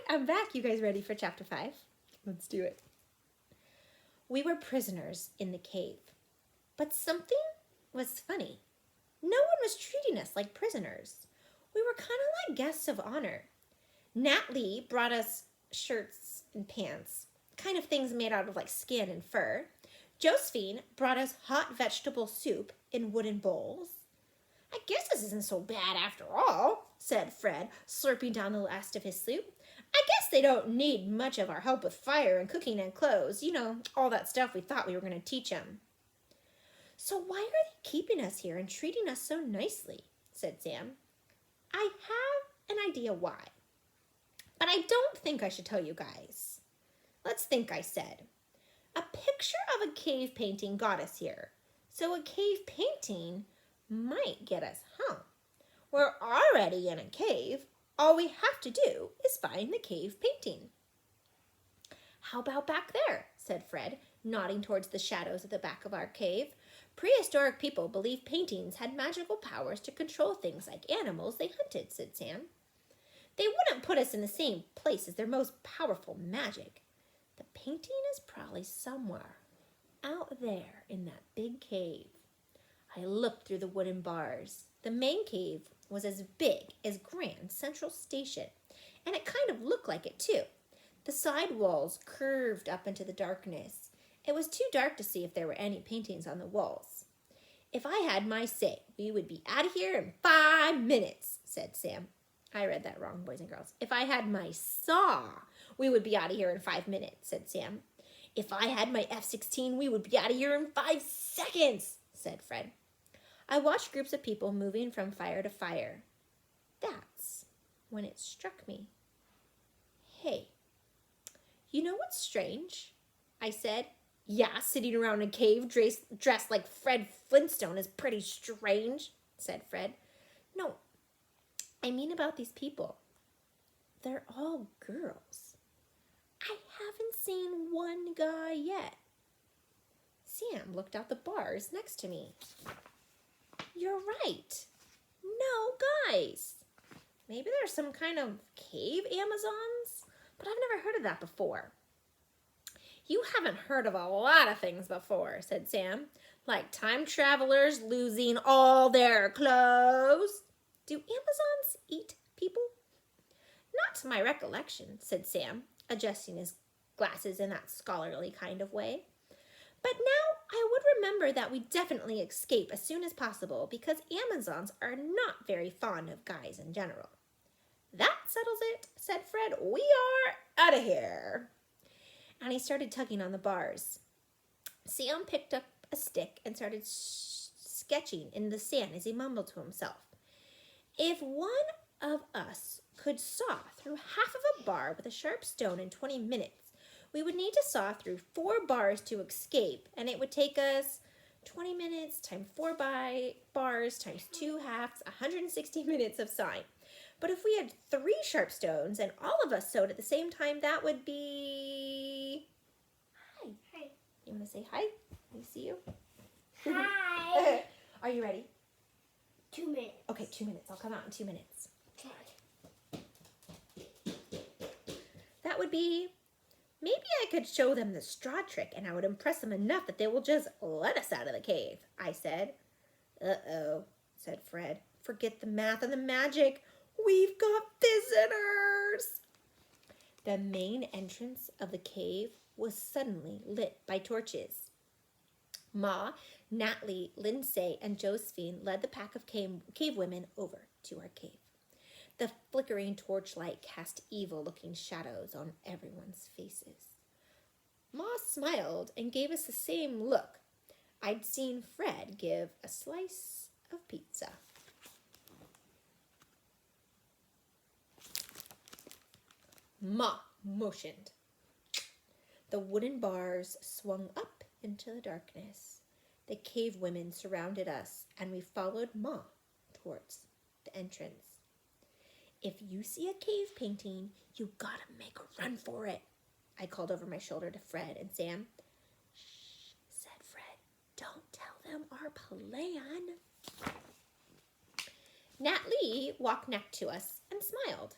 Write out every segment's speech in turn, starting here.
I'm back. You guys ready for chapter 5? Let's do it. We were prisoners in the cave, but something was funny. No one was treating us like prisoners. We were kind of like guests of honor. Nat Lee brought us shirts and pants, kind of things made out of like skin and fur. Josephine brought us hot vegetable soup in wooden bowls. I guess this isn't so bad after all, said Fred, slurping down the last of his soup. I guess they don't need much of our help with fire and cooking and clothes. You know, all that stuff we thought we were going to teach them. So why are they keeping us here and treating us so nicely? Said Sam. I have an idea why, but I don't think I should tell you guys. Let's think, I said. A picture of a cave painting got us here, so a cave painting might get us home. We're already in a cave. All we have to do is find the cave painting. How about back there? Said Fred, nodding towards the shadows at the back of our cave. Prehistoric people believed paintings had magical powers to control things like animals they hunted, said Sam. They wouldn't put us in the same place as their most powerful magic. The painting is probably somewhere out there in that big cave. I looked through the wooden bars. The main cave was as big as Grand Central Station, and it kind of looked like it too. The side walls curved up into the darkness. It was too dark to see if there were any paintings on the walls. If I had my say, we would be out of here in 5 minutes, said Sam. I read that wrong, boys and girls. If I had my saw, we would be out of here in 5 minutes, said Sam. If I had my F-16, we would be out of here in 5 seconds, said Fred. I watched groups of people moving from fire to fire. That's when it struck me. Hey, you know what's strange? I said. Yeah, sitting around in a cave dressed like Fred Flintstone is pretty strange, said Fred. No, I mean about these people. They're all girls. I haven't seen one guy yet. Sam looked out the bars next to me. You're right. No guys. Maybe there's some kind of cave Amazons, but I've never heard of that before. You haven't heard of a lot of things before, said Sam, like time travelers losing all their clothes. Do Amazons eat people? Not to my recollection, said Sam, adjusting his glasses in that scholarly kind of way. But now I would remember that we definitely escape as soon as possible because Amazons are not very fond of guys in general. That settles it, said Fred. We are out of here. And he started tugging on the bars. Sam picked up a stick and started sketching in the sand as he mumbled to himself. If one of us could saw through half of a bar with a sharp stone in 20 minutes, we would need to saw through 4 bars to escape, and it would take us 20 minutes times 4 bars times 2 halves, 160 minutes of sawing. But if we had 3 sharp stones and all of us sewed at the same time, that would be... Hi. Hi. You want to say hi? Let me see you. Hi. Are you ready? 2 minutes. Okay, 2 minutes. I'll come out in 2 minutes. That would be... Maybe I could show them the straw trick and I would impress them enough that they will just let us out of the cave, I said. Uh-oh, said Fred. Forget the math and the magic. We've got visitors. The main entrance of the cave was suddenly lit by torches. Ma, Natalie, Lindsay, and Josephine led the pack of cave women over to our cave. The flickering torchlight cast evil-looking shadows on everyone's faces. Ma smiled and gave us the same look I'd seen Fred give a slice of pizza. Ma motioned. The wooden bars swung up into the darkness. The cave women surrounded us, and we followed Ma towards the entrance. If you see a cave painting, you gotta make a run for it, I called over my shoulder to Fred and Sam. Shh, said Fred. Don't tell them our plan. Nat Lee walked next to us and smiled.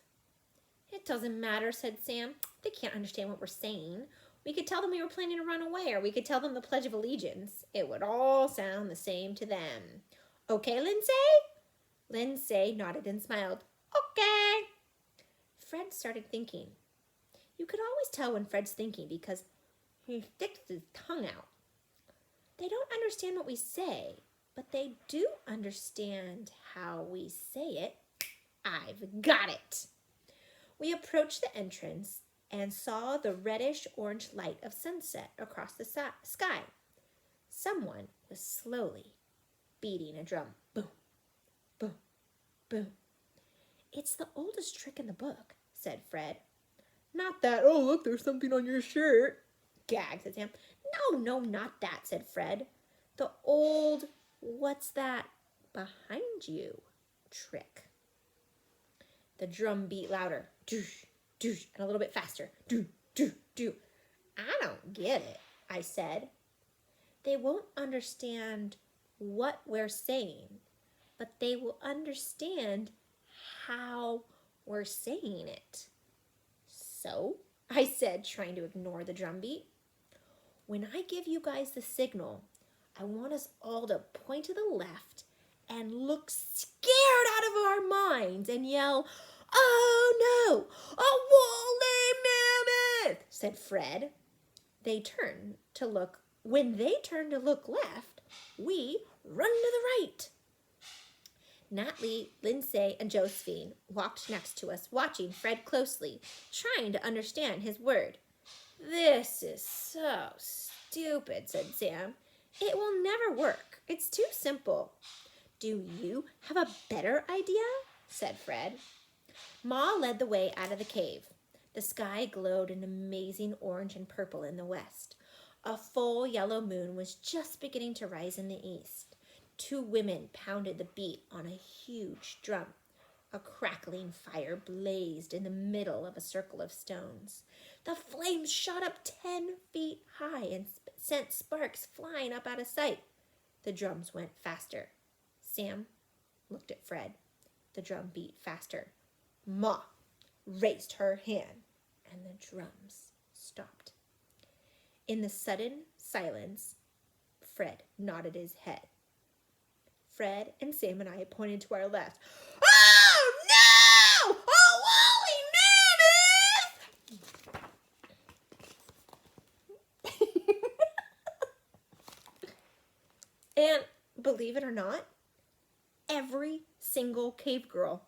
It doesn't matter, said Sam. They can't understand what we're saying. We could tell them we were planning to run away, or we could tell them the Pledge of Allegiance. It would all sound the same to them. Okay, Lindsay? Lindsay nodded and smiled. Okay. Fred started thinking. You could always tell when Fred's thinking because he sticks his tongue out. They don't understand what we say, but they do understand how we say it. I've got it. We approached the entrance and saw the reddish-orange light of sunset across the sky. Someone was slowly beating a drum. Boom, boom, boom. It's the oldest trick in the book, said Fred. Not that, oh, look, there's something on your shirt, gagged, said Sam. No, not that, said Fred. The old, what's that behind you trick. The drum beat louder, doosh, doosh, and a little bit faster, doo, doo, doo. I don't get it, I said. They won't understand what we're saying, but they will understand how we're saying it. So, I said, trying to ignore the drum beat, when I give you guys the signal, I want us all to point to the left and look scared out of our minds and yell, "Oh no, a woolly mammoth," said Fred. When they turned to look left, we run to the right. Natalie, Lindsay, and Josephine walked next to us, watching Fred closely, trying to understand his word. This is so stupid, said Sam. It will never work. It's too simple. Do you have a better idea? Said Fred. Ma led the way out of the cave. The sky glowed an amazing orange and purple in the west. A full yellow moon was just beginning to rise in the east. 2 women pounded the beat on a huge drum. A crackling fire blazed in the middle of a circle of stones. The flames shot up 10 feet high and sent sparks flying up out of sight. The drums went faster. Sam looked at Fred. The drum beat faster. Ma raised her hand, and the drums stopped. In the sudden silence, Fred nodded his head. Fred and Sam and I pointed to our left. Oh, no! A woolly mammoth! And believe it or not, every single cave girl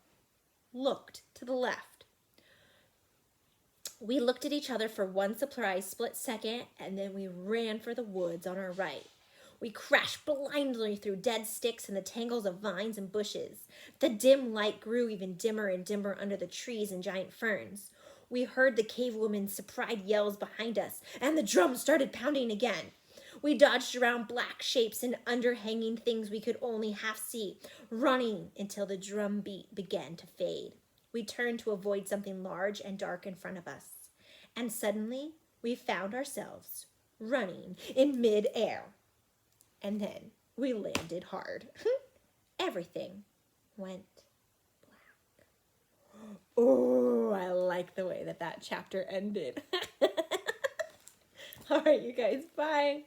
looked to the left. We looked at each other for one surprised split second, and then we ran for the woods on our right. We crashed blindly through dead sticks and the tangles of vines and bushes. The dim light grew even dimmer and dimmer under the trees and giant ferns. We heard the cave woman's surprised yells behind us, and the drum started pounding again. We dodged around black shapes and underhanging things we could only half see, running until the drum beat began to fade. We turned to avoid something large and dark in front of us. And suddenly, we found ourselves running in mid-air. And then we landed hard. Everything went black. Oh, I like the way that chapter ended. All right, you guys, bye.